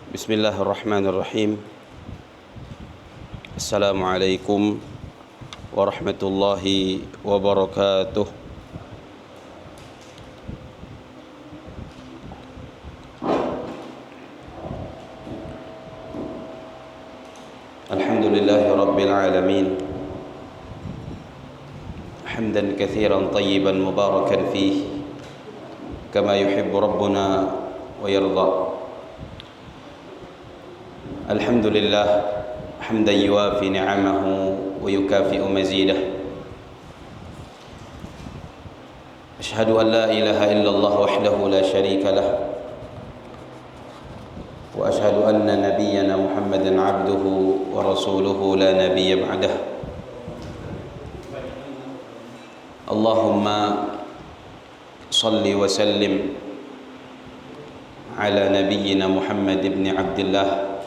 Bismillahirrahmanirrahim. Assalamualaikum warahmatullahi wabarakatuh. Alhamdulillahi rabbil alamin. Hamdan katsiran tayyiban mubarakan fihi kama yuhibbu rabbuna wa yarda. Alhamdulillah hamdan yuwafi ni'amahu wa yukafi'u mazidah. Ashhadu an la ilaha illallah wahdahu la syarika lah wa ashhadu anna nabiyyana Muhammadan 'abduhu wa rasuluhu la nabiyya ba'dah. Allahumma salli wa sallim ala nabiyyina Muhammad ibn Abdullah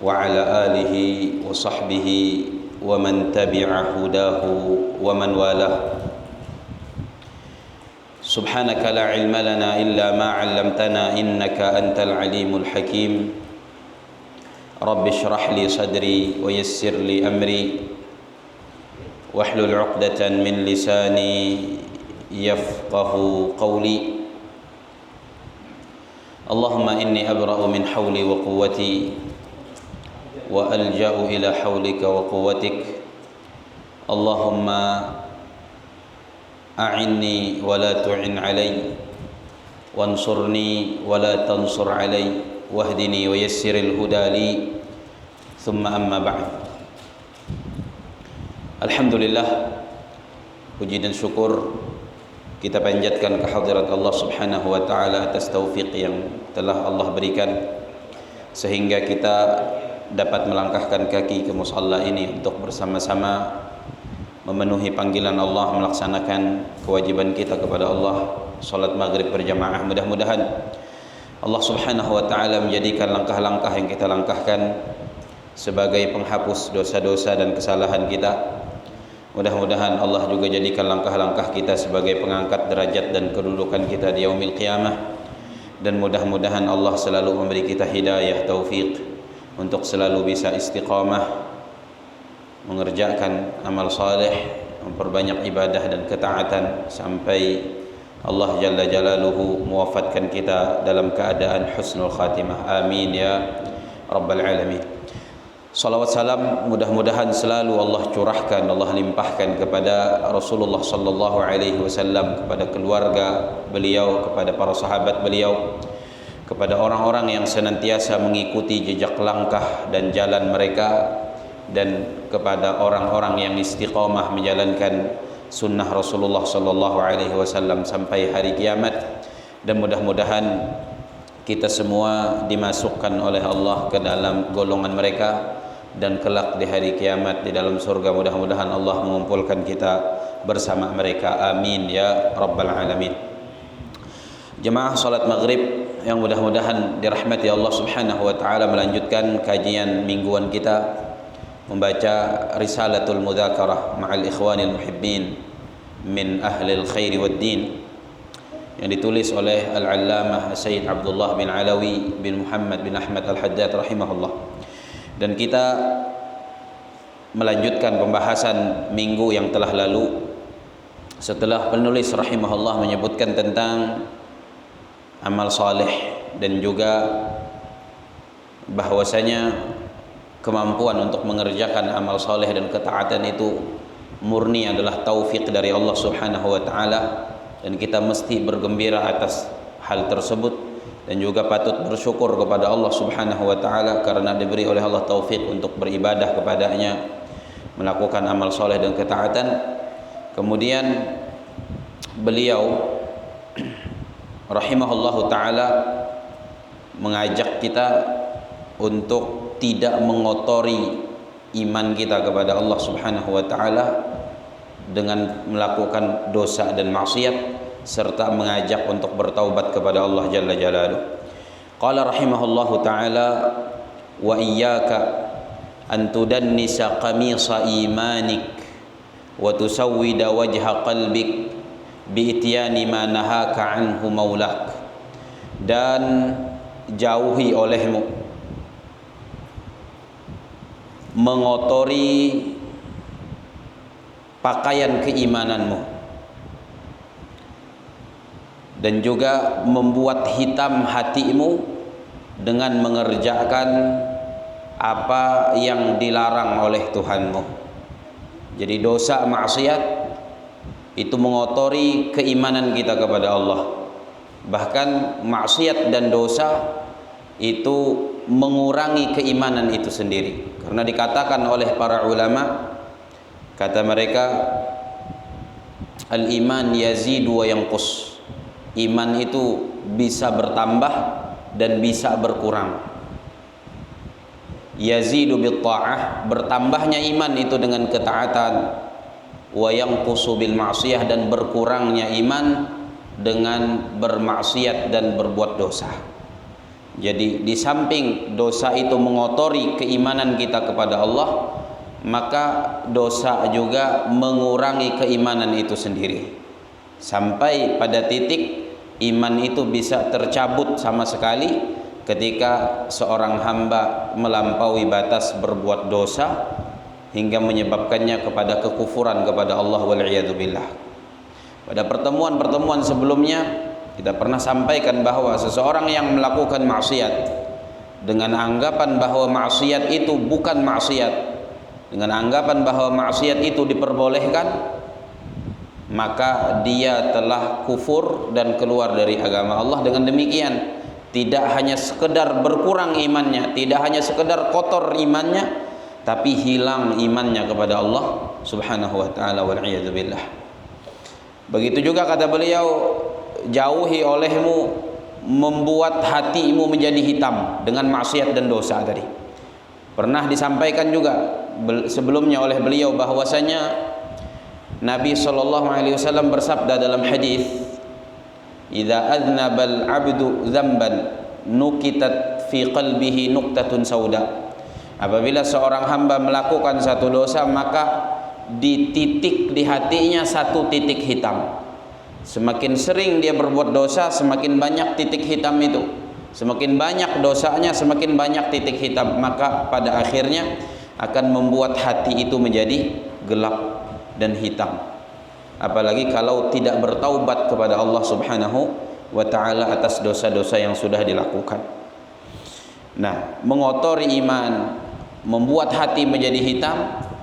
wa ala alihi wa sahbihi wa man tabi'a hudahu wa man walah. Subhanaka la ilma lana illa ma 'allamtana innaka antal alimul hakim. Rabbi shrah li sadri wa yassir li amri wahlul 'uqdatan min lisani yafqahu qawli. Allahumma inni abra'u min hawli wa quwwati wa alja'u ila hawlika wa quwwatik. Allahumma a'inni wa la tu'in alay wansurni wa la tansur alay wahdini wa yassiril huda li. Thumma amma ba'd. Alhamdulillah, puji dan syukur kita panjatkan kehadirat Allah Subhanahu wa taala atas taufik yang telah Allah berikan sehingga kita dapat melangkahkan kaki ke musalla ini untuk bersama-sama memenuhi panggilan Allah, melaksanakan kewajiban kita kepada Allah, salat maghrib berjamaah. Mudah-mudahan Allah Subhanahu wa taala menjadikan langkah-langkah yang kita langkahkan sebagai penghapus dosa-dosa dan kesalahan kita. Mudah-mudahan Allah juga jadikan langkah-langkah kita sebagai pengangkat derajat dan kedudukan kita di yaumil qiyamah. Dan mudah-mudahan Allah selalu memberi kita hidayah, taufik untuk selalu bisa istiqamah mengerjakan amal saleh, memperbanyak ibadah dan ketaatan sampai Allah Jalla Jalaluhu mewafatkan kita dalam keadaan husnul khatimah. Amin ya rabbal alamin. Salawat salam mudah-mudahan selalu Allah curahkan, Allah limpahkan kepada Rasulullah sallallahu alaihi wasallam, kepada keluarga beliau, kepada para sahabat beliau, kepada orang-orang yang senantiasa mengikuti jejak langkah dan jalan mereka, dan kepada orang-orang yang istiqamah menjalankan sunnah Rasulullah sallallahu alaihi wasallam sampai hari kiamat. Dan mudah-mudahan kita semua dimasukkan oleh Allah ke dalam golongan mereka dan kelak di hari kiamat di dalam surga. Mudah-mudahan Allah mengumpulkan kita bersama mereka. Amin ya rabbal alamin. Jemaah salat maghrib yang mudah-mudahan dirahmati Allah Subhanahu wa taala, melanjutkan kajian mingguan kita membaca Risalatul Mudzakarah ma'al ikhwanil muhibbin min ahlil khairi wad din yang ditulis oleh Al-Allamah Sayyid Abdullah bin Alawi bin Muhammad bin Ahmad Al-Haddad rahimahullah. Dan kita melanjutkan pembahasan minggu yang telah lalu setelah penulis rahimahullah menyebutkan tentang amal saleh dan juga bahwasanya kemampuan untuk mengerjakan amal saleh dan ketaatan itu murni adalah taufik dari Allah Subhanahu wa taala, dan kita mesti bergembira atas hal tersebut dan juga patut bersyukur kepada Allah Subhanahu wa taala karena diberi oleh Allah taufik untuk beribadah kepadanya, melakukan amal saleh dan ketaatan. Kemudian beliau rahimahullahu taala mengajak kita untuk tidak mengotori iman kita kepada Allah Subhanahu wa taala dengan melakukan dosa dan maksiat, serta mengajak untuk bertaubat kepada Allah Jalla Jalaluhu. Qala rahimahullahu taala wa iyyaka an tudannisa qamisa imanik wa tusawwida wajha qalbik bi ityani ma nahaka anhu maulak. Dan jauhi olehmu, mengotori pakaian keimananmu, dan juga membuat hitam hatimu dengan mengerjakan apa yang dilarang oleh Tuhanmu. Jadi dosa maksiat itu mengotori keimanan kita kepada Allah. Bahkan maksiat dan dosa itu mengurangi keimanan itu sendiri. Karena dikatakan oleh para ulama, kata mereka, al-iman yazidu wa yanqus. Iman itu bisa bertambah dan bisa berkurang. Yazidu bil ta'ah, bertambahnya iman itu dengan ketaatan, wa yanqusu bil ma'siyah, dan berkurangnya iman dengan bermaksiat dan berbuat dosa. Jadi di samping dosa itu mengotori keimanan kita kepada Allah, maka dosa juga mengurangi keimanan itu sendiri, sampai pada titik iman itu bisa tercabut sama sekali ketika seorang hamba melampaui batas berbuat dosa hingga menyebabkannya kepada kekufuran kepada Allah wal'iyadzubillah. Pada pertemuan-pertemuan sebelumnya kita pernah sampaikan bahwa seseorang yang melakukan maksiat dengan anggapan bahwa maksiat itu bukan maksiat, dengan anggapan bahwa maksiat itu diperbolehkan, maka dia telah kufur dan keluar dari agama Allah. Dengan demikian tidak hanya sekedar berkurang imannya, tidak hanya sekedar kotor imannya, tapi hilang imannya kepada Allah subhanahu wa ta'ala wal'iyadzubillah. Begitu juga kata beliau, jauhi olehmu membuat hatimu menjadi hitam dengan maksiat dan dosa tadi. Pernah disampaikan juga sebelumnya oleh beliau bahwasanya Nabi SAW bersabda dalam hadis, "Idza adznabal 'abdu dzamban nukitat fi qalbihi nuqtatun sauda." Apabila seorang hamba melakukan satu dosa, maka dititik di hatinya satu titik hitam. Semakin sering dia berbuat dosa, semakin banyak titik hitam itu. Semakin banyak dosanya, semakin banyak titik hitam. Maka pada akhirnya akan membuat hati itu menjadi gelap dan hitam. Apalagi kalau tidak bertaubat kepada Allah subhanahu wa ta'ala atas dosa-dosa yang sudah dilakukan. Nah, mengotori iman, membuat hati menjadi hitam,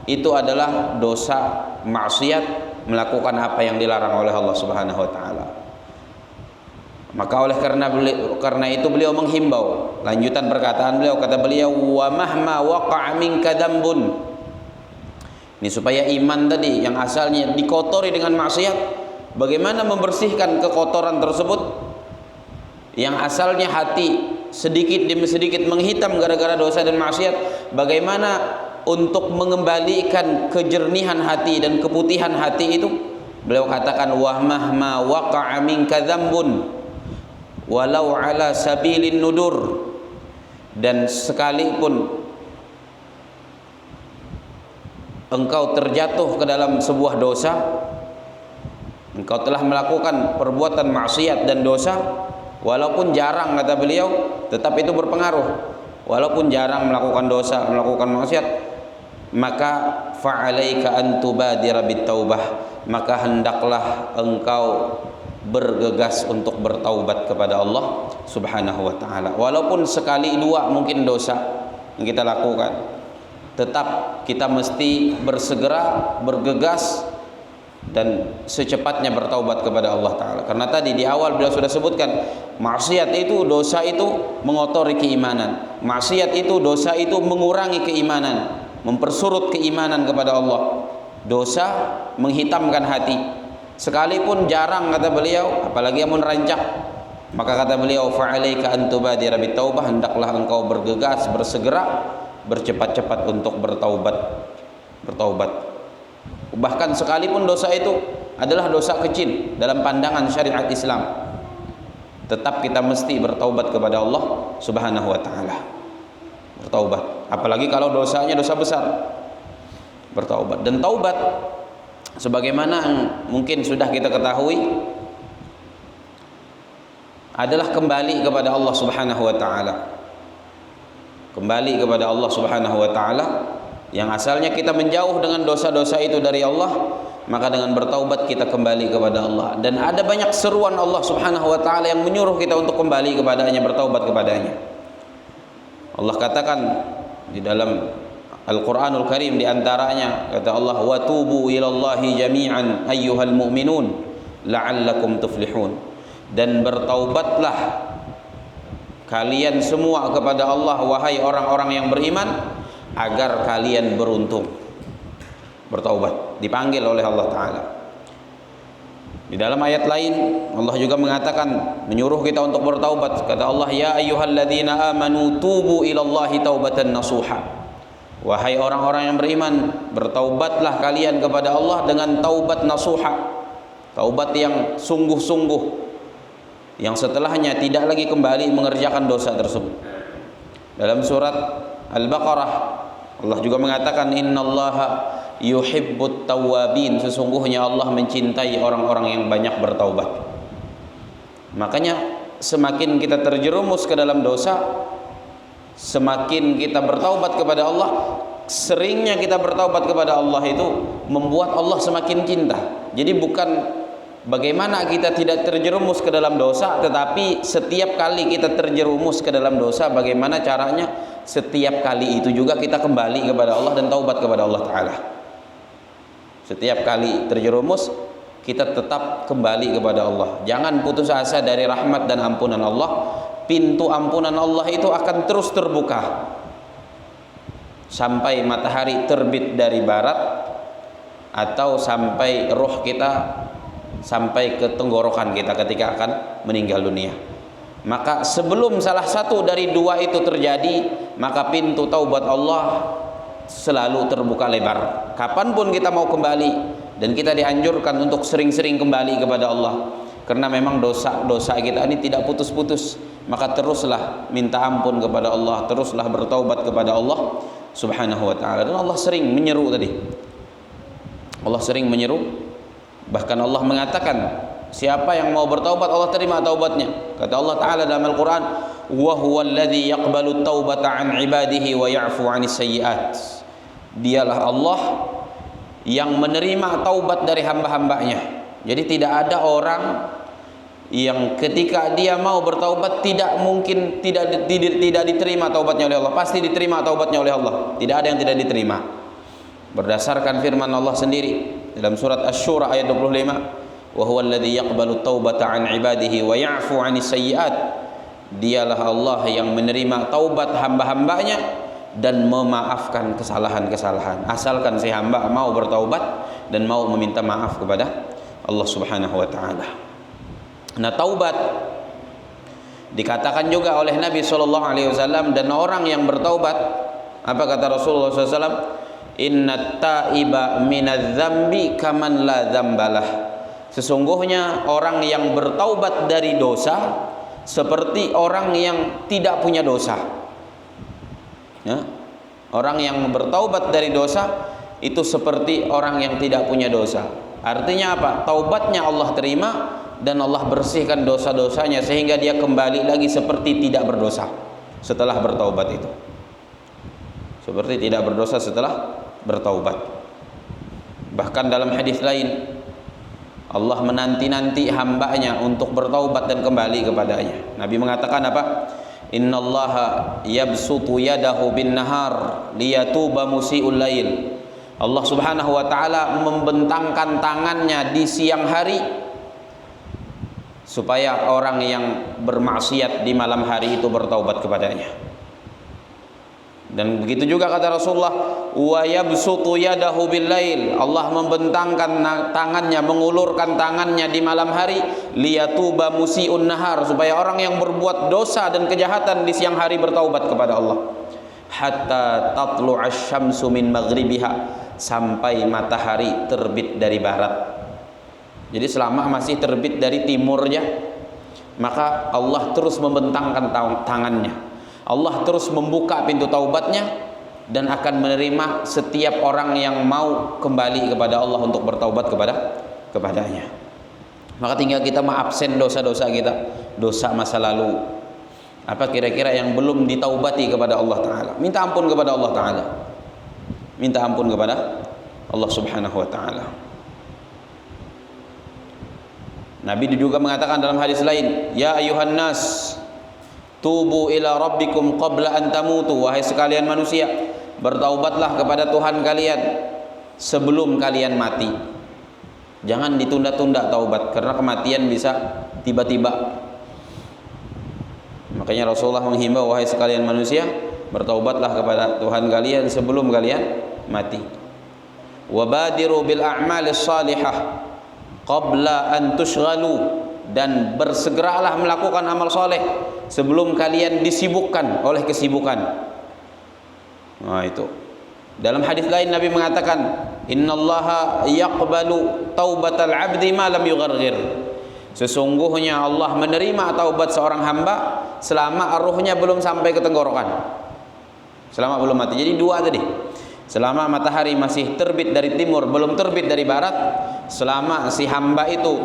itu adalah dosa maksiat, melakukan apa yang dilarang oleh Allah subhanahu wa ta'ala. Maka oleh karena itu beliau menghimbau, lanjutan perkataan beliau, kata beliau, wa mahma waqa'a minka dzambun. Ini supaya iman tadi yang asalnya dikotori dengan maksiat, bagaimana membersihkan kekotoran tersebut yang asalnya hati sedikit demi sedikit menghitam gara-gara dosa dan maksiat, bagaimana untuk mengembalikan kejernihan hati dan keputihan hati itu. Beliau katakan, wa mahma waqa'a minka dzambun walau ala sabilin nudur, dan sekalipun engkau terjatuh ke dalam sebuah dosa, engkau telah melakukan perbuatan maksiat dan dosa, walaupun jarang, kata beliau, tetap itu berpengaruh. Walaupun jarang melakukan dosa, melakukan maksiat, maka fa'alaika an tubadira bitaubah, maka hendaklah engkau bergegas untuk bertaubat kepada Allah subhanahu wa ta'ala. Walaupun sekali dua mungkin dosa yang kita lakukan, tetap kita mesti bersegera, bergegas dan secepatnya bertaubat kepada Allah ta'ala. Karena tadi di awal beliau sudah sebutkan, maksiat itu, dosa itu mengotori keimanan. Maksiat itu, dosa itu mengurangi keimanan, mempersurut keimanan kepada Allah. Dosa menghitamkan hati. Sekalipun jarang, kata beliau, apalagi yang merancak, maka kata beliau, fa'alaika an tubadira bitaubah, hendaklah engkau bergegas, bersegera, bercepat-cepat untuk bertaubat. Bahkan sekalipun dosa itu adalah dosa kecil dalam pandangan syariat Islam, tetap kita mesti bertaubat kepada Allah subhanahu wa ta'ala. Bertaubat, apalagi kalau dosanya dosa besar, bertaubat. Dan taubat, sebagaimana mungkin sudah kita ketahui, adalah kembali kepada Allah Subhanahu wa taala. Kembali kepada Allah Subhanahu wa taala yang asalnya kita menjauh dengan dosa-dosa itu dari Allah, maka dengan bertaubat kita kembali kepada Allah. Dan ada banyak seruan Allah Subhanahu wa taala yang menyuruh kita untuk kembali kepadanya, bertaubat kepadanya. Allah katakan di dalam Al-Qur'anul Karim, di antaranya kata Allah, wa tubu ilallahi jami'an ayyuhal mu'minun la'allakum tuflihun. Dan bertaubatlah kalian semua kepada Allah, wahai orang-orang yang beriman, agar kalian beruntung. Bertaubat dipanggil oleh Allah Ta'ala. Di dalam ayat lain Allah juga mengatakan, menyuruh kita untuk bertaubat. Kata Allah, ya ayyuhalladzina amanu tubu ilallahi taubatan nasuha. Wahai orang-orang yang beriman, bertaubatlah kalian kepada Allah dengan taubat nasuha, taubat yang sungguh-sungguh, yang setelahnya tidak lagi kembali mengerjakan dosa tersebut. Dalam surat Al-Baqarah Allah juga mengatakan, innallaha yuhibbut tawwabin, sesungguhnya Allah mencintai orang-orang yang banyak bertaubat. Makanya semakin kita terjerumus ke dalam dosa, semakin kita bertaubat kepada Allah. Seringnya kita bertaubat kepada Allah itu membuat Allah semakin cinta. Jadi bukan bagaimana kita tidak terjerumus ke dalam dosa, tetapi setiap kali kita terjerumus ke dalam dosa, bagaimana caranya setiap kali itu juga kita kembali kepada Allah dan taubat kepada Allah Ta'ala. Setiap kali terjerumus kita tetap kembali kepada Allah. Jangan putus asa dari rahmat dan ampunan Allah. Pintu ampunan Allah itu akan terus terbuka sampai matahari terbit dari barat, atau sampai roh kita sampai ke tenggorokan kita ketika akan meninggal dunia. Maka sebelum salah satu dari dua itu terjadi, maka pintu taubat Allah selalu terbuka lebar. Kapanpun kita mau kembali, dan kita dianjurkan untuk sering-sering kembali kepada Allah, karena memang dosa-dosa kita ini tidak putus-putus. Maka teruslah minta ampun kepada Allah, teruslah bertaubat kepada Allah Subhanahu wa ta'ala. Dan Allah sering menyeru tadi, Allah sering menyeru. Bahkan Allah mengatakan, siapa yang mau bertaubat Allah terima taubatnya. Kata Allah Ta'ala dalam Al-Quran, wa huwal ladzi yaqbalu taubata an ibadihi wa ya'fu 'anis sayyi'at. Dialah Allah yang menerima taubat dari hamba-hambanya. Jadi tidak ada orang yang ketika dia mau bertaubat tidak mungkin tidak diterima taubatnya oleh Allah. Pasti diterima taubatnya oleh Allah. Tidak ada yang tidak diterima. Berdasarkan firman Allah sendiri dalam surat Asy-Syura ayat 25, wa huwal ladzi yaqbalu taubata an ibadihi wa ya'fu 'anis sayyi'at. Dialah Allah yang menerima taubat hamba-hambanya dan memaafkan kesalahan-kesalahan, asalkan si hamba mau bertaubat dan mau meminta maaf kepada Allah Subhanahu wa ta'ala. Nah, taubat dikatakan juga oleh Nabi SAW, dan orang yang bertaubat, apa kata Rasulullah SAW? Inna ta'iba minadz-dzambi kaman la dzambalah. Sesungguhnya orang yang bertaubat dari dosa seperti orang yang tidak punya dosa. Ya? Orang yang bertaubat dari dosa itu seperti orang yang tidak punya dosa. Artinya apa? Taubatnya Allah terima dan Allah bersihkan dosa-dosanya sehingga dia kembali lagi seperti tidak berdosa setelah bertaubat itu. Seperti tidak berdosa setelah bertaubat. Bahkan dalam hadis lain Allah menanti-nanti hambanya untuk bertaubat dan kembali kepadanya. Nabi mengatakan apa? Innallaha yabsutu yadahu bin nahar liyatuba musiiul lail. Allah Subhanahu wa ta'ala membentangkan tangannya di siang hari supaya orang yang bermaksiat di malam hari itu bertaubat kepadanya. Dan begitu juga kata Rasulullah, wa yabsutu yadahu bil lail. Allah membentangkan tangannya, mengulurkan tangannya di malam hari, liyatuba musiiun nahar, supaya orang yang berbuat dosa dan kejahatan di siang hari bertaubat kepada Allah. Hatta tatlu'asy syamsu min maghribiha, sampai matahari terbit dari barat. Jadi selama masih terbit dari timurnya, maka Allah terus membentangkan tangannya. Allah terus membuka pintu taubatnya dan akan menerima setiap orang yang mau kembali kepada Allah untuk bertaubat kepadanya. Maka tinggal kita mengabsen dosa-dosa kita, dosa masa lalu. Apa kira-kira yang belum ditaubati kepada Allah Ta'ala? Minta ampun kepada Allah Ta'ala. Minta ampun kepada Allah Subhanahu wa Ta'ala. Nabi juga mengatakan dalam hadis lain, ya ayuhan nas, tubu ila rabbikum qabla an tamutu. Wahai sekalian manusia, bertaubatlah kepada Tuhan kalian sebelum kalian mati. Jangan ditunda-tunda taubat, karena kematian bisa tiba-tiba. Makanya Rasulullah menghimbau, wahai sekalian manusia, bertaubatlah kepada Tuhan kalian sebelum kalian mati. Wabadiru bil a'malis salihah qabla an tushghalu, dan bersegeralah melakukan amal soleh sebelum kalian disibukkan oleh kesibukan. Nah itu. Dalam hadis lain Nabi mengatakan, innallaha yaqbalu taubatal abdi ma lam yugharghir. Sesungguhnya Allah menerima taubat seorang hamba selama ruhnya belum sampai ke tenggorokan, selama belum mati. Jadi dua tadi, selama matahari masih terbit dari timur, belum terbit dari barat, selama si hamba itu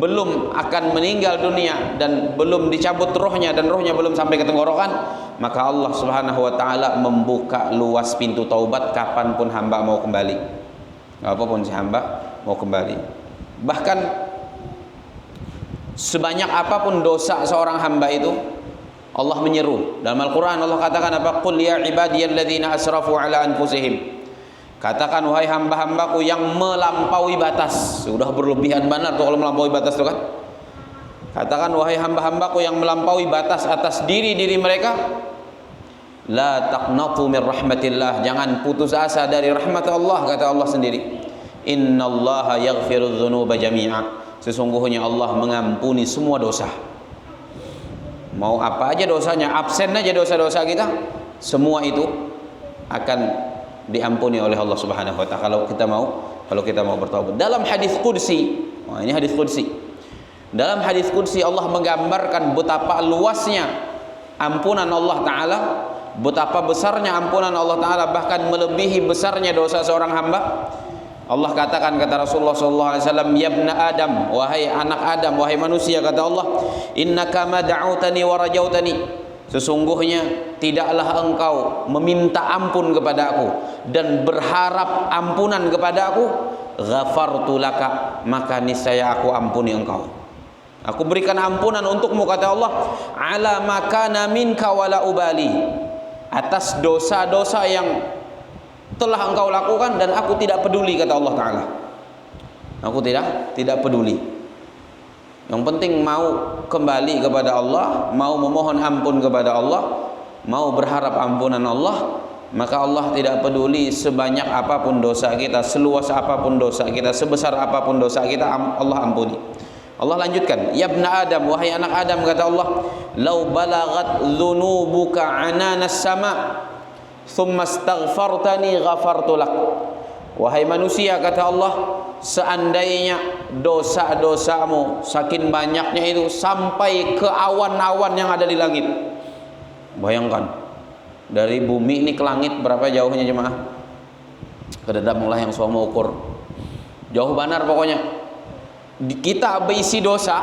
belum akan meninggal dunia dan belum dicabut rohnya dan rohnya belum sampai ke tenggorokan, maka Allah Subhanahu wa Ta'ala membuka luas pintu taubat kapanpun hamba mau kembali, apapun si hamba mau kembali. Bahkan sebanyak apapun dosa seorang hamba itu, Allah menyeru dalam Al-Quran. Allah katakan apa? Qul ya ibadiyalladzina asrafu ala anfusihim, katakan wahai hamba-hambaku yang melampaui batas. Sudah berlebihan benar tuh kalau melampaui batas tuh kan. Katakan wahai hamba-hambaku yang melampaui batas atas diri-diri mereka, la taqnatu min rahmatillah, jangan putus asa dari rahmat Allah. Kata Allah sendiri, innallaha yaghfiru dzunuba jami'a, sesungguhnya Allah mengampuni semua dosa. Mau apa aja dosanya, absen aja dosa-dosa kita, semua itu akan diampuni oleh Allah Subhanahu wa Ta'ala kalau kita mau bertaubat. Dalam hadis qudsi, ini hadis qudsi. Dalam hadis qudsi Allah menggambarkan betapa luasnya ampunan Allah Ta'ala, betapa besarnya ampunan Allah Ta'ala, bahkan melebihi besarnya dosa seorang hamba. Allah katakan, kata Rasulullah SAW, ya ibna Adam, wahai anak Adam, wahai manusia, kata Allah, innaka ma da'utani wa rajautani, sesungguhnya tidaklah engkau meminta ampun kepada aku dan berharap ampunan kepada aku, ghafartu laka, maka niscaya aku ampuni engkau. Aku berikan ampunan untukmu, kata Allah, ala makana minka wala ubali, atas dosa-dosa yang telah engkau lakukan dan aku tidak peduli, kata Allah Ta'ala. Aku tidak peduli. Yang penting mau kembali kepada Allah, mau memohon ampun kepada Allah, mau berharap ampunan Allah, maka Allah tidak peduli sebanyak apapun dosa kita, seluas apapun dosa kita, sebesar apapun dosa kita, Allah ampuni. Allah lanjutkan, ya ibna Adam, wahai anak Adam, kata Allah, lau balagat dzunubuka ananas sama thumma astaghfartani ghafartu lak. Wahai manusia, kata Allah, seandainya dosa-dosamu saking banyaknya itu sampai ke awan-awan yang ada di langit. Bayangkan, dari bumi ini ke langit berapa jauhnya jemaah? Kededaplah yang suami ukur. Jauh benar pokoknya. Kita berisi dosa,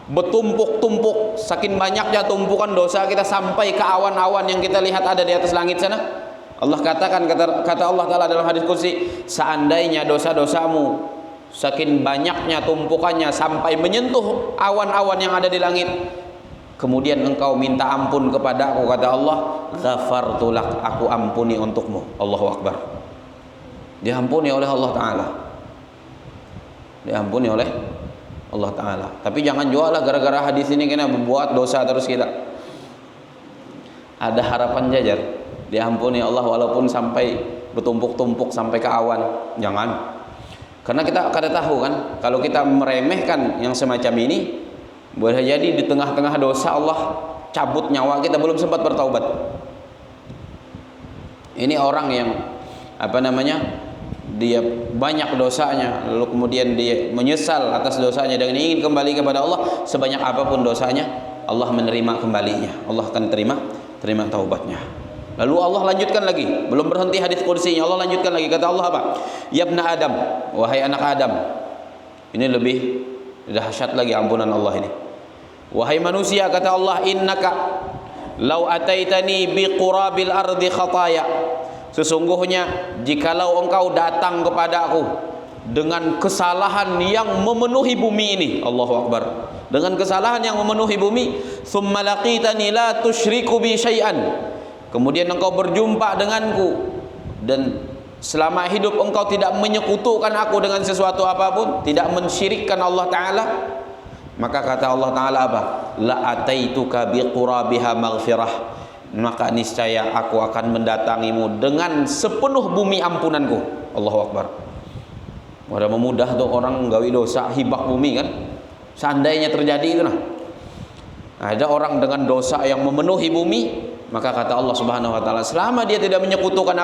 bertumpuk-tumpuk, saking banyaknya tumpukan dosa kita sampai ke awan-awan yang kita lihat ada di atas langit sana. Allah katakan, kata Allah Ta'ala dalam hadis qudsi, seandainya dosa-dosamu saking banyaknya tumpukannya sampai menyentuh awan-awan yang ada di langit, kemudian engkau minta ampun kepada aku, kata Allah, ghafartu lak, aku ampuni untukmu. Allahu Akbar. Diampuni oleh Allah Ta'ala, diampuni oleh Allah Ta'ala. Tapi jangan jualah gara-gara hadis ini kena membuat dosa terus kita. Ada harapan jajar, diampuni Allah walaupun sampai bertumpuk-tumpuk sampai ke awan. Jangan. Karena kita kada tahu kan, kalau kita meremehkan yang semacam ini, boleh jadi di tengah-tengah dosa Allah cabut nyawa kita belum sempat bertaubat. Ini orang yang dia banyak dosanya, lalu kemudian dia menyesal atas dosanya dan ingin kembali kepada Allah, sebanyak apapun dosanya, Allah menerima kembalinya, Allah akan terima taubatnya. Lalu Allah lanjutkan lagi, belum berhenti hadis qudsinya, Allah lanjutkan lagi, kata Allah apa? Ya ibna Adam, wahai anak Adam. Ini lebih dahsyat lagi ampunan Allah ini. Wahai manusia, kata Allah, innaka law ataitani biqurabil ardi khataya, sesungguhnya jikalau engkau datang kepadaku dengan kesalahan yang memenuhi bumi ini, Allahu Akbar, dengan kesalahan yang memenuhi bumi, thumma laqitani la tusyriku bi syai'an, kemudian engkau berjumpa denganku dan selama hidup engkau tidak menyekutukan aku dengan sesuatu apapun, tidak mensyirikkan Allah Ta'ala, maka kata Allah Ta'ala apa? La ataituka biqurabiha maghfirah, maka niscaya aku akan mendatangimu dengan sepenuh bumi ampunanku. Allahu Akbar. Wadah memudah tuh orang gawi dosa hibak bumi kan, seandainya terjadi itu nah. Ada orang dengan dosa yang memenuhi bumi, maka kata Allah Subhanahu wa taala, selama dia tidak menyekutukan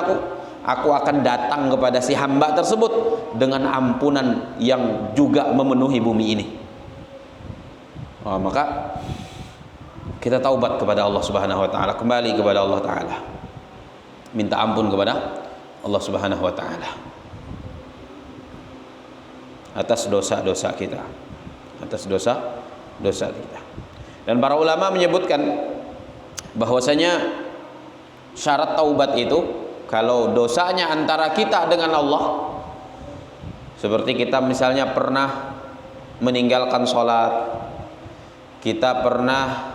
aku akan datang kepada si hamba tersebut dengan ampunan yang juga memenuhi bumi ini. Maka kita taubat kepada Allah Subhanahu wa taala, kembali kepada Allah Taala, minta ampun kepada Allah Subhanahu wa taala atas dosa-dosa kita, atas dosa-dosa kita. Dan para ulama menyebutkan bahwasanya syarat taubat itu, kalau dosanya antara kita dengan Allah, seperti kita misalnya pernah meninggalkan sholat, kita pernah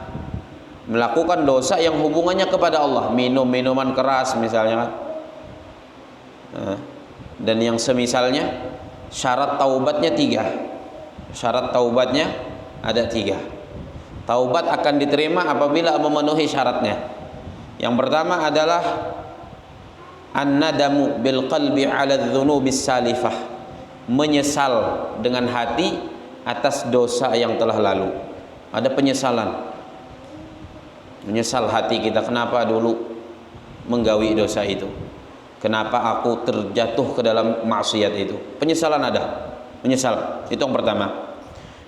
melakukan dosa yang hubungannya kepada Allah, minum minuman keras misalnya, dan yang semisalnya, syarat taubatnya 3. Syarat taubatnya ada 3. Taubat akan diterima apabila memenuhi syaratnya. Yang pertama adalah an-nadamu bil qalbi 'ala dzunubis salifah, menyesal dengan hati atas dosa yang telah lalu. Ada penyesalan, menyesal hati kita, kenapa dulu menggawi dosa itu, kenapa aku terjatuh ke dalam maksiat itu. Penyesalan ada, menyesal, itu yang pertama.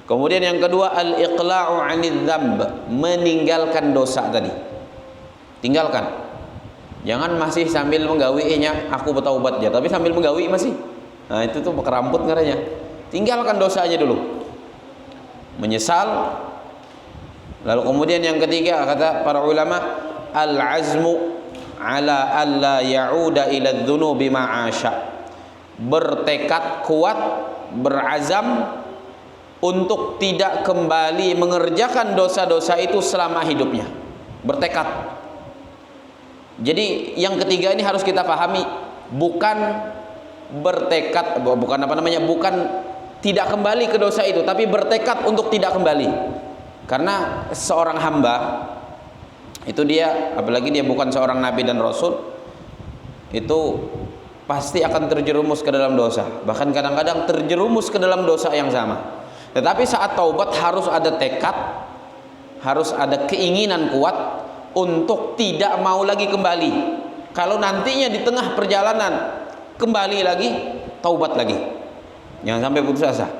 Kemudian yang kedua, al-iqla'u 'anidz dzamb, meninggalkan dosa tadi. Tinggalkan. Jangan masih sambil menggawinya, aku bertaubat ya, tapi sambil menggawi masih. Nah, itu tuh keramput ngaranya. Tinggalkan dosanya dulu. Menyesal. Lalu kemudian yang ketiga, kata para ulama, al-azmu 'ala alla ya'uda ila dzunubi ma'asya. Bertekad kuat, berazam untuk tidak kembali mengerjakan dosa-dosa itu selama hidupnya. Bertekad. Jadi yang ketiga ini harus kita pahami, bukan bertekad, bukan tidak kembali ke dosa itu, tapi bertekad untuk tidak kembali. Karena seorang hamba itu, dia apalagi dia bukan seorang nabi dan rasul, itu pasti akan terjerumus ke dalam dosa, bahkan kadang-kadang terjerumus ke dalam dosa yang sama. Tetapi saat taubat harus ada tekad, harus ada keinginan kuat untuk tidak mau lagi kembali. Kalau nantinya di tengah perjalanan kembali lagi, taubat lagi, jangan sampai putus asa.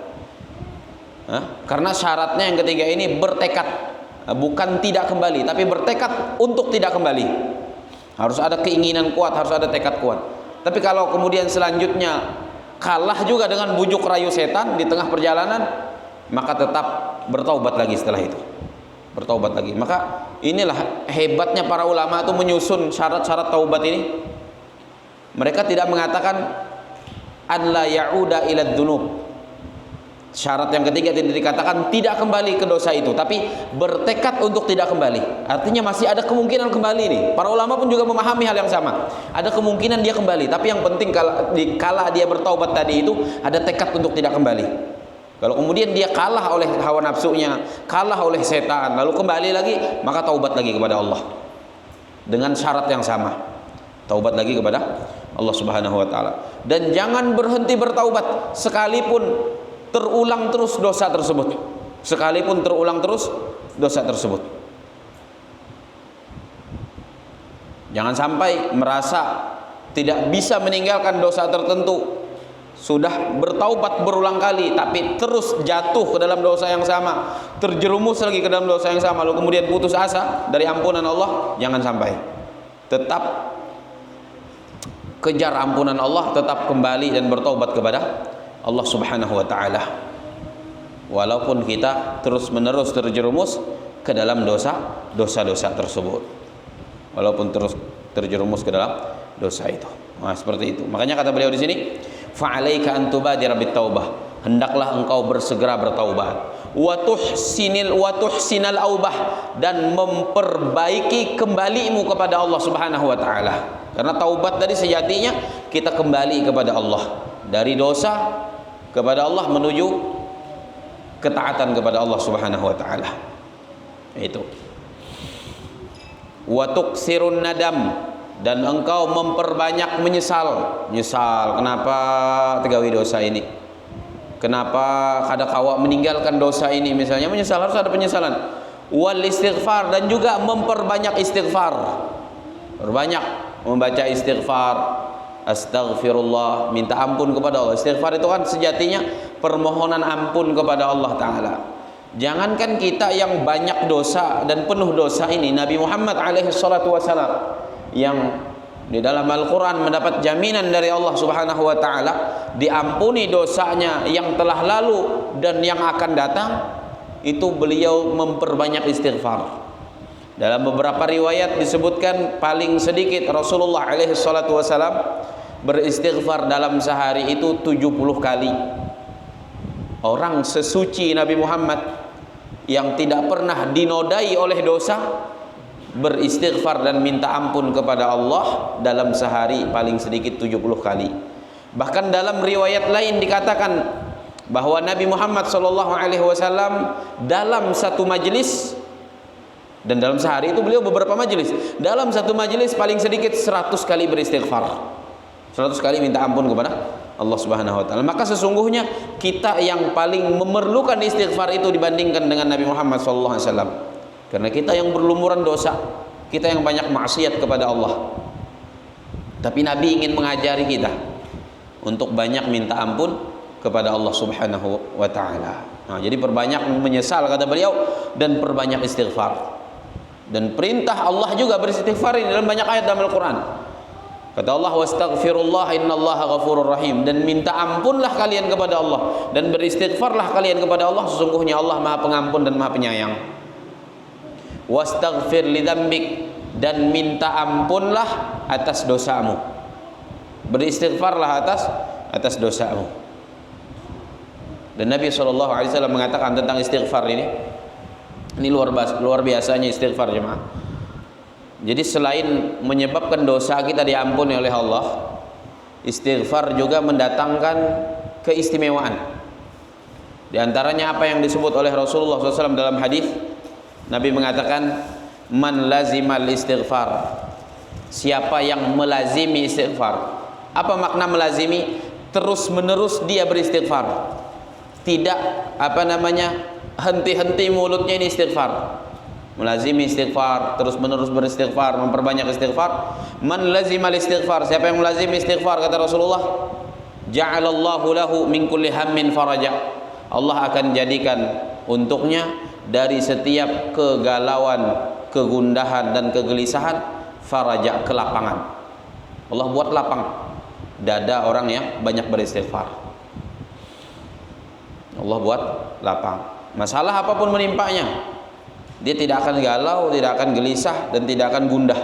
Karena syaratnya yang ketiga ini bertekad, bukan tidak kembali, tapi bertekad untuk tidak kembali. Harus ada keinginan kuat, harus ada tekad kuat. Tapi kalau kemudian selanjutnya kalah juga dengan bujuk rayu setan di tengah perjalanan, maka tetap bertaubat lagi setelah itu. Bertaubat lagi. Maka inilah hebatnya para ulama itu menyusun syarat-syarat taubat ini. Mereka tidak mengatakan an la ya'uda ila dzunub. Syarat yang ketiga tidak dikatakan tidak kembali ke dosa itu, tapi bertekad untuk tidak kembali. Artinya masih ada kemungkinan kembali nih. Para ulama pun juga memahami hal yang sama. Ada kemungkinan dia kembali, tapi yang penting kala dia bertaubat tadi itu ada tekad untuk tidak kembali. Kalau kemudian dia kalah oleh hawa nafsunya, kalah oleh setan, lalu kembali lagi, maka taubat lagi kepada Allah dengan syarat yang sama. Taubat lagi kepada Allah Subhanahu wa taala. Dan jangan berhenti bertaubat sekalipun terulang terus dosa tersebut. Sekalipun terulang terus dosa tersebut. Jangan sampai merasa tidak bisa meninggalkan dosa tertentu, sudah bertaubat berulang kali tapi terus jatuh ke dalam dosa yang sama, terjerumus lagi ke dalam dosa yang sama, lalu kemudian putus asa dari ampunan Allah. Jangan sampai. Tetap kejar ampunan Allah, tetap kembali dan bertaubat kepada Allah Subhanahu wa taala. walaupun kita terus-menerus terjerumus ke dalam dosa-dosa tersebut, walaupun terus terjerumus ke dalam dosa itu. Nah, seperti itu. Makanya kata beliau di sini, fa'alaika an tubadira bitaubah, hendaklah engkau bersegera bertaubat, wa tuhsinal aubah, dan memperbaiki kembalimu kepada Allah Subhanahu wa taala. Karena taubat tadi sejatinya kita kembali kepada Allah dari dosa kepada Allah menuju ketaatan kepada Allah Subhanahu wa taala. Itu. Wa tuksirun nadam, dan engkau memperbanyak menyesal. Nyesal kenapa tegawi dosa ini, kenapa kadang awak meninggalkan dosa ini, misalnya menyesal, harus ada penyesalan. Wal istighfar, dan juga memperbanyak istighfar, berbanyak membaca istighfar, astaghfirullah, minta ampun kepada Allah. Istighfar itu kan sejatinya permohonan ampun kepada Allah Ta'ala. Jangankan kita yang banyak dosa dan penuh dosa ini, Nabi Muhammad alaihi salatu wasalam yang di dalam Al-Quran mendapat jaminan dari Allah Subhanahu wa ta'ala diampuni dosanya yang telah lalu dan yang akan datang, itu beliau memperbanyak istighfar. Dalam beberapa riwayat disebutkan paling sedikit Rasulullah alaihi salatu wasalam beristighfar dalam sehari itu 70 kali. Orang sesuci Nabi Muhammad yang tidak pernah dinodai oleh dosa beristighfar dan minta ampun kepada Allah dalam sehari paling sedikit 70 kali. Bahkan dalam riwayat lain dikatakan bahwa Nabi Muhammad SAW dalam satu majelis, dan dalam sehari itu beliau beberapa majelis, dalam satu majelis paling sedikit 100 kali beristighfar, 100 kali minta ampun kepada Allah Subhanahu wa taala. Maka sesungguhnya kita yang paling memerlukan istighfar itu dibandingkan dengan Nabi Muhammad SAW. Karena kita yang berlumuran dosa, kita yang banyak maksiat kepada Allah. Tapi Nabi ingin mengajari kita untuk banyak minta ampun kepada Allah Subhanahu wa taala. Nah, jadi perbanyak menyesal kata beliau, dan perbanyak istighfar. Dan perintah Allah juga beristighfar dalam banyak ayat dalam Al-Qur'an. Kata Allah, wastaghfirullah innallaha ghafurur rahim, dan minta ampunlah kalian kepada Allah dan beristighfarlah kalian kepada Allah, sesungguhnya Allah Maha Pengampun dan Maha Penyayang. Wastaghfir lidzambik, dan minta ampunlah atas dosamu, beristighfarlah atas dosamu. Dan Nabi SAW mengatakan tentang istighfar ini luar biasanya istighfar jemaah. Jadi selain menyebabkan dosa kita diampuni oleh Allah, istighfar juga mendatangkan keistimewaan. Di antaranya apa yang disebut oleh Rasulullah SAW dalam hadis, Nabi mengatakan, man lazimal istighfar, siapa yang melazimi istighfar. Apa makna melazimi? Terus menerus dia beristighfar, tidak henti-henti mulutnya ini istighfar. Melazimi istighfar, terus menerus beristighfar, memperbanyak istighfar. Man lazimal istighfar, siapa yang melazimi istighfar, kata Rasulullah, ja'alallahu lahu min kulli hammin faraja, Allah akan jadikan untuknya dari setiap kegalauan, kegundahan dan kegelisahan, faraja, kelapangan. Allah buat lapang dada orang yang banyak beristighfar. Allah buat lapang. Masalah apapun menimpanya, dia tidak akan galau, tidak akan gelisah, dan tidak akan gundah.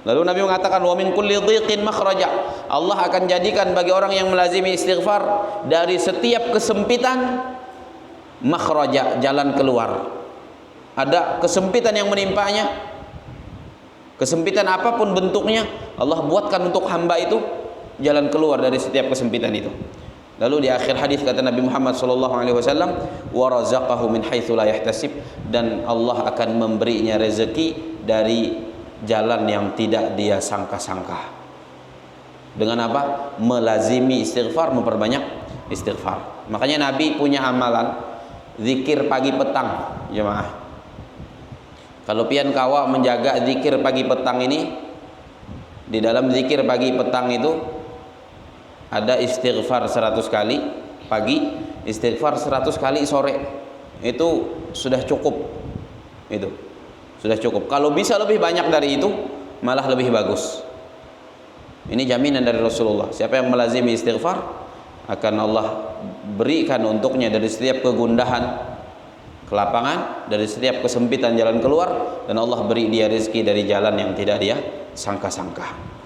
Lalu Nabi mengatakan, wa min kulli dhiqin makhraja, Allah akan jadikan bagi orang yang melazimi istighfar dari setiap kesempitan makhraja, jalan keluar. Ada kesempitan yang menimpanya, kesempitan apapun bentuknya, Allah buatkan untuk hamba itu jalan keluar dari setiap kesempitan itu. Lalu di akhir hadis kata Nabi Muhammad SAW, wa razaqahu min haitsu la yahtasib, dan Allah akan memberinya rezeki dari jalan yang tidak dia sangka-sangka. Dengan apa? Melazimi istighfar, memperbanyak istighfar. Makanya Nabi punya amalan zikir pagi petang, jemaah. Kalau pian kawa menjaga zikir pagi petang ini, di dalam zikir pagi petang itu ada istighfar 100 kali pagi, istighfar 100 kali sore. Itu sudah cukup. Itu sudah cukup. Kalau bisa lebih banyak dari itu, malah lebih bagus. Ini jaminan dari Rasulullah. Siapa yang melazimi istighfar, akan Allah berikan untuknya dari setiap kegundahan, kelapangan, dari setiap kesempitan jalan keluar, dan Allah beri dia rezeki dari jalan yang tidak dia sangka-sangka.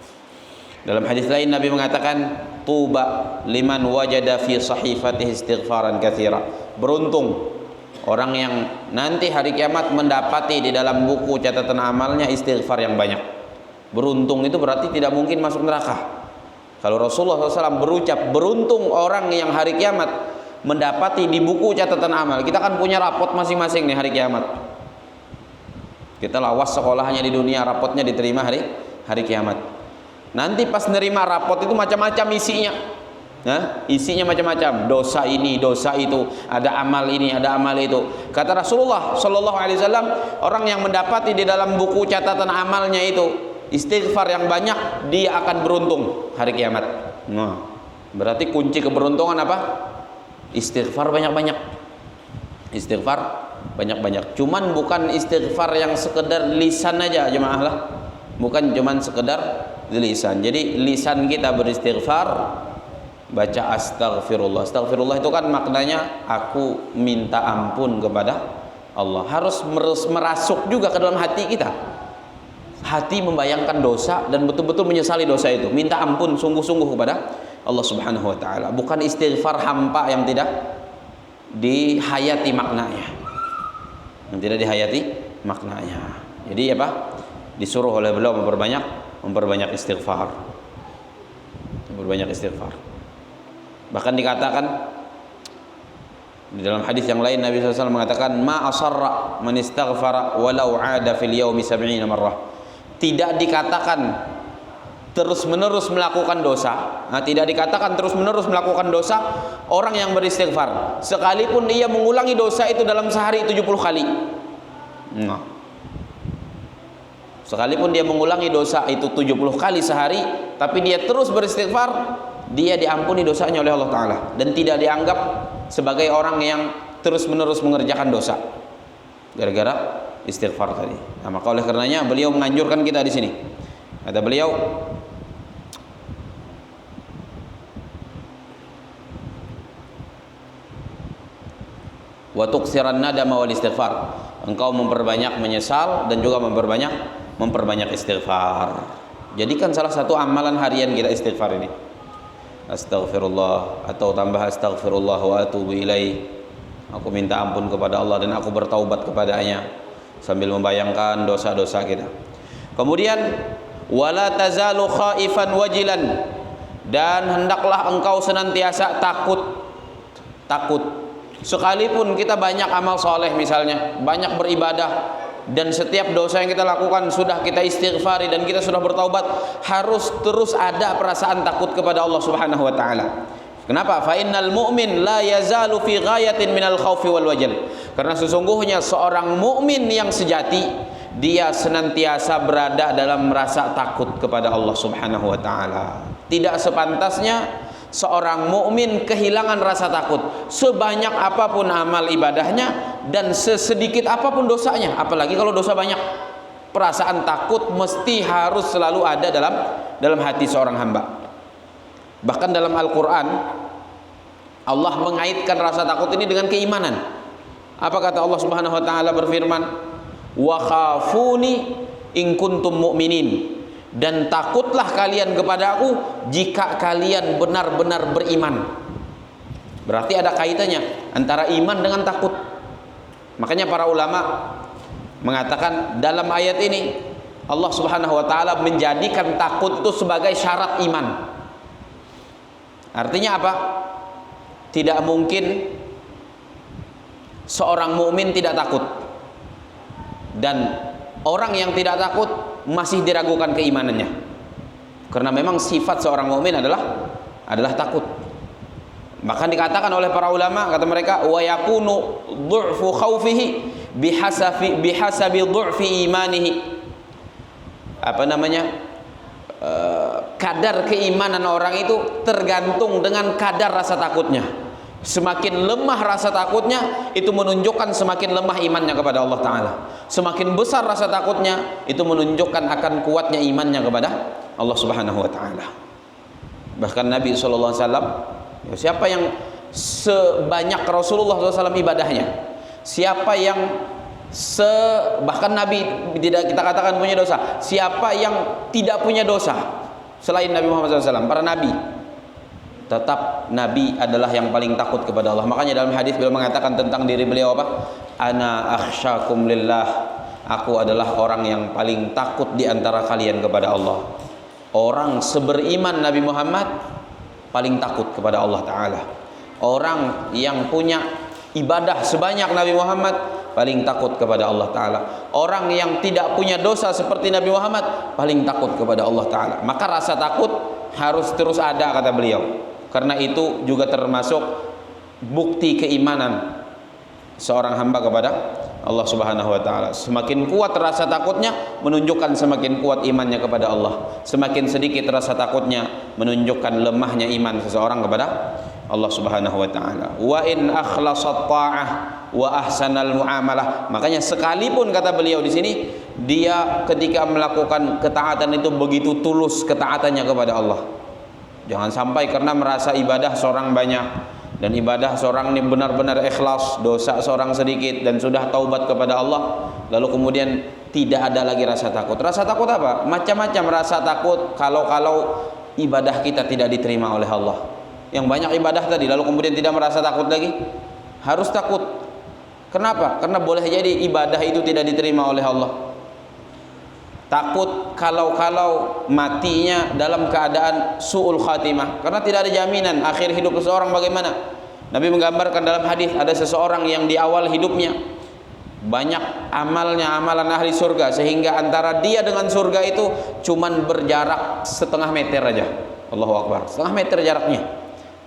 Dalam hadis lain Nabi mengatakan, tuba liman wajada fi sahifatihi istighfaran katsira. Beruntung orang yang nanti hari kiamat mendapati di dalam buku catatan amalnya istighfar yang banyak. Beruntung itu berarti tidak mungkin masuk neraka. Kalau Rasulullah SAW berucap beruntung orang yang hari kiamat mendapati di buku catatan amal. Kita kan punya rapot masing-masing nih hari kiamat. Kita lawas sekolahnya di dunia, rapotnya diterima hari kiamat. Nanti pas nerima rapot itu macam-macam isinya. Nah, isinya macam-macam. Dosa ini, dosa itu, ada amal ini, ada amal itu. Kata Rasulullah SAW, orang yang mendapati di dalam buku catatan amalnya itu istighfar yang banyak, dia akan beruntung hari kiamat. Nah, berarti kunci keberuntungan apa? Istighfar banyak-banyak. Istighfar banyak-banyak. Cuman bukan istighfar yang sekedar lisan aja, jemaah lah. Bukan cuman sekedar lisan. Jadi lisan kita beristighfar, baca astaghfirullah. Astaghfirullah itu kan maknanya aku minta ampun kepada Allah. Harus merasuk juga ke dalam hati kita. Hati membayangkan dosa dan betul-betul menyesali dosa itu, minta ampun sungguh-sungguh kepada Allah Subhanahu wa taala. Bukan istighfar hampa yang tidak dihayati maknanya. Yang tidak dihayati maknanya. Jadi apa? Disuruh oleh beliau memperbanyak istighfar. Memperbanyak istighfar. Bahkan dikatakan di dalam hadis yang lain Nabi SAW mengatakan, ma asarra man istaghfara walau 'ada fil yaumi 70 marrah. Tidak dikatakan terus-menerus melakukan dosa. Nah, tidak dikatakan terus-menerus melakukan dosa orang yang beristighfar, sekalipun dia mengulangi dosa itu dalam sehari 70 kali. Nah, sekalipun dia mengulangi dosa itu 70 kali sehari, tapi dia terus beristighfar, dia diampuni dosanya oleh Allah Ta'ala dan tidak dianggap sebagai orang yang terus-menerus mengerjakan dosa gara-gara istighfar tadi. Nah, maka oleh karenanya beliau menganjurkan kita di sini. Kata beliau, wa tuksiran nadama wal istighfar. Engkau memperbanyak menyesal dan juga memperbanyak istighfar. Jadikan salah satu amalan harian kita istighfar ini. Astaghfirullah, atau tambah astaghfirullah wa atubu ilaih. Aku minta ampun kepada Allah dan aku bertaubat kepadanya, sambil membayangkan dosa-dosa kita. Kemudian wala tazalu khaifan wajilan, dan hendaklah engkau senantiasa takut. Sekalipun kita banyak amal soleh, misalnya banyak beribadah, dan setiap dosa yang kita lakukan sudah kita istighfari dan kita sudah bertaubat, harus terus ada perasaan takut kepada Allah Subhanahu wa taala. Kenapa? Fa innal mu'min la yazalu fi ghayatin minal khaufi wal wajal. Karena sesungguhnya seorang mukmin yang sejati, dia senantiasa berada dalam rasa takut kepada Allah Subhanahu wa taala. Tidak sepantasnya seorang mukmin kehilangan rasa takut, sebanyak apapun amal ibadahnya dan sesedikit apapun dosanya, apalagi kalau dosa banyak. Perasaan takut mesti harus selalu ada dalam hati seorang hamba. Bahkan dalam Al-Quran Allah mengaitkan rasa takut ini dengan keimanan. Apa kata Allah Subhanahu wa taala berfirman, wa khafuni in kuntum mu'minin, dan takutlah kalian kepada aku jika kalian benar-benar beriman. Berarti ada kaitannya antara iman dengan takut. Makanya para ulama mengatakan dalam ayat ini Allah Subhanahu wa taala menjadikan takut itu sebagai syarat iman. Artinya apa? Tidak mungkin seorang mukmin tidak takut, dan orang yang tidak takut masih diragukan keimanannya. Karena memang sifat seorang mukmin adalah takut. Bahkan dikatakan oleh para ulama, kata mereka, wa yakunu du'fu khaufihi bihasabi du'fi imanihi. Apa namanya? Kadar keimanan orang itu tergantung dengan kadar rasa takutnya. Semakin lemah rasa takutnya, itu menunjukkan semakin lemah imannya kepada Allah Ta'ala. Semakin besar rasa takutnya, itu menunjukkan akan kuatnya imannya kepada Allah Subhanahu wa Ta'ala. Bahkan Nabi SAW Ya, siapa yang sebanyak Rasulullah SAW ibadahnya? Siapa yang bahkan Nabi tidak kita katakan punya dosa? Siapa yang tidak punya dosa selain Nabi Muhammad SAW? Para Nabi, tetap Nabi adalah yang paling takut kepada Allah. Makanya dalam hadis beliau mengatakan tentang diri beliau apa? Ana akhsyakum lillah. Aku adalah orang yang paling takut di antara kalian kepada Allah. Orang seberiman Nabi Muhammad paling takut kepada Allah Ta'ala. Orang yang punya ibadah sebanyak Nabi Muhammad paling takut kepada Allah Ta'ala. Orang yang tidak punya dosa seperti Nabi Muhammad paling takut kepada Allah Ta'ala. Maka rasa takut harus terus ada, kata beliau. Karena itu juga termasuk bukti keimanan seorang hamba kepada Allah Subhanahu wa taala. Semakin kuat rasa takutnya menunjukkan semakin kuat imannya kepada Allah. Semakin sedikit rasa takutnya menunjukkan lemahnya iman seseorang kepada Allah Subhanahu wa taala. Wa in akhlasat ta'ah wa ahsanal muamalah. Makanya sekalipun kata beliau di sini, dia ketika melakukan ketaatan itu begitu tulus ketaatannya kepada Allah. Jangan sampai karena merasa ibadah seorang banyak dan ibadah seorang ini benar-benar ikhlas, dosa seorang sedikit dan sudah taubat kepada Allah, lalu kemudian tidak ada lagi rasa takut. Rasa takut apa? Macam-macam rasa takut kalau ibadah kita tidak diterima oleh Allah. Yang banyak ibadah tadi lalu kemudian tidak merasa takut lagi, harus takut. Kenapa? Karena boleh jadi ibadah itu tidak diterima oleh Allah. Takut kalau matinya dalam keadaan su'ul khatimah, karena tidak ada jaminan akhir hidup seseorang bagaimana. Nabi menggambarkan dalam hadis ada seseorang yang di awal hidupnya banyak amalnya, amalan ahli surga, sehingga antara dia dengan surga itu cuman berjarak setengah meter aja. Allahu Akbar, setengah meter jaraknya.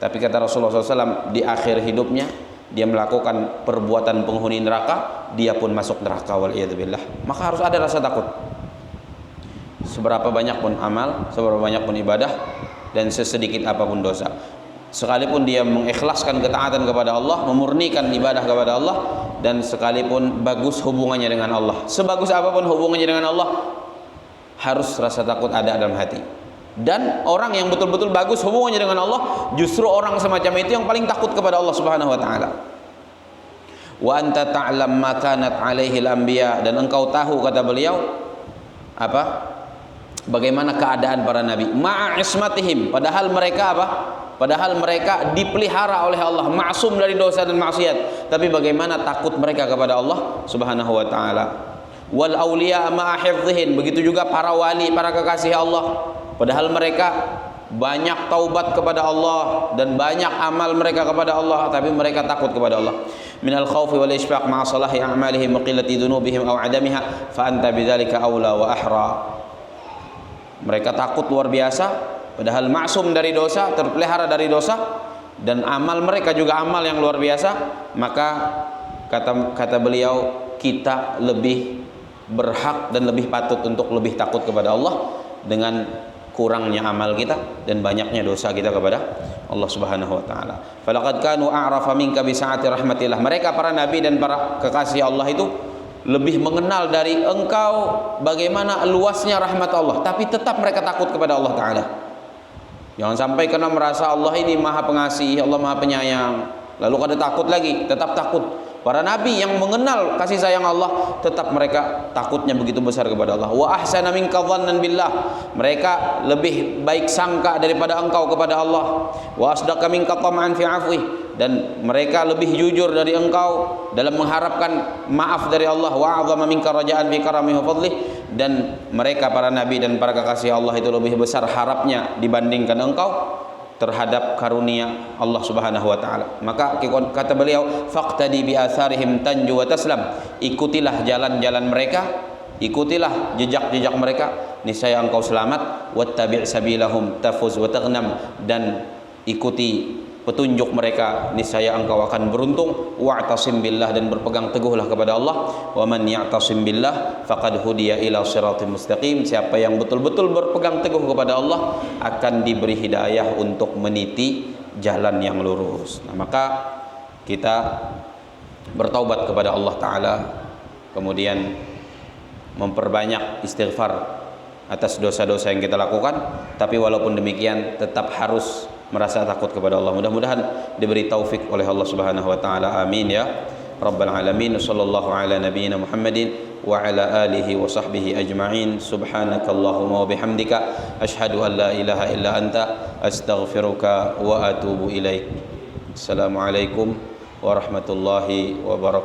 Tapi kata Rasulullah SAW, di akhir hidupnya dia melakukan perbuatan penghuni neraka, dia pun masuk neraka, waliyadzubillah. Maka harus ada rasa takut. Seberapa banyak pun amal, seberapa banyak pun ibadah, dan sesedikit apapun dosa, sekalipun dia mengikhlaskan ketaatan kepada Allah, memurnikan ibadah kepada Allah, dan sekalipun bagus hubungannya dengan Allah, sebagus apapun hubungannya dengan Allah, harus rasa takut ada dalam hati. Dan orang yang betul-betul bagus hubungannya dengan Allah, justru orang semacam itu yang paling takut kepada Allah Subhanahu wa taala. Wa anta ta'lam ma kanat alaihi al-anbiya, dan engkau tahu, kata beliau, apa? Bagaimana keadaan para nabi, ma'a ismatihim, padahal mereka apa? Padahal mereka dipelihara oleh Allah, maksum dari dosa dan maksiat, tapi bagaimana takut mereka kepada Allah Subhanahu wa taala. Wal auliya ma'a hifdhihin, begitu juga para wali, para kekasih Allah, padahal mereka banyak taubat kepada Allah dan banyak amal mereka kepada Allah, tapi mereka takut kepada Allah. Minal khaufi wal ishfaq ma'a salahi a'malihim wa qillati dzunubihim aw 'adamiha fa anta bidzalika aula wa ahra. Mereka takut luar biasa, padahal maksum dari dosa, terpelihara dari dosa, dan amal mereka juga amal yang luar biasa. Maka kata beliau, kita lebih berhak dan lebih patut untuk lebih takut kepada Allah dengan kurangnya amal kita dan banyaknya dosa kita kepada Allah Subhanahu wa taala. Falaqad kanu a'rafa minka bi sa'ati rahmatillah. Mereka para nabi dan para kekasih Allah itu lebih mengenal dari engkau bagaimana luasnya rahmat Allah, tapi tetap mereka takut kepada Allah Ta'ala. Jangan sampai karena merasa Allah ini maha pengasih, Allah maha penyayang, lalu kada takut lagi. Tetap takut. Para nabi yang mengenal kasih sayang Allah, tetap mereka takutnya begitu besar kepada Allah. Wa ahsana minka dhannan billah, mereka lebih baik sangka daripada engkau kepada Allah. Wa asdaqa minka tam'an fi 'afwi, dan mereka lebih jujur dari engkau dalam mengharapkan maaf dari Allah. Wa a'zama minka raja'an fi karamihi wa fadlih, dan mereka para nabi dan para kekasih Allah itu lebih besar harapnya dibandingkan engkau terhadap karunia Allah Subhanahu wa taala. Maka kata beliau, faqtadi bi atharihim tanju wa taslam, ikutilah jalan-jalan mereka, ikutilah jejak-jejak mereka, niscaya engkau selamat. Wattabi' sabilahum tafuz wa taghnam, dan ikuti petunjuk mereka, niscaya engkau akan beruntung. Wa'tasim billah, dan berpegang teguhlah kepada Allah. Wa man ya'tasim billah faqad hudiya ila siratim mustaqim, siapa yang betul-betul berpegang teguh kepada Allah akan diberi hidayah untuk meniti jalan yang lurus. Nah, maka kita bertaubat kepada Allah Ta'ala, kemudian memperbanyak istighfar atas dosa-dosa yang kita lakukan, tapi walaupun demikian tetap harus merasa takut kepada Allah. Mudah-mudahan diberi taufik oleh Allah Subhanahu wa taala. Amin ya rabbal alamin. Sallallahu ala nabiyyina Muhammadin wa ala alihi wa sahbihi ajma'in. Subhanakallahumma wa bihamdika asyhadu an la ilaha illa anta astaghfiruka wa atubu ilaik. Assalamualaikum warahmatullahi wabarakatuh.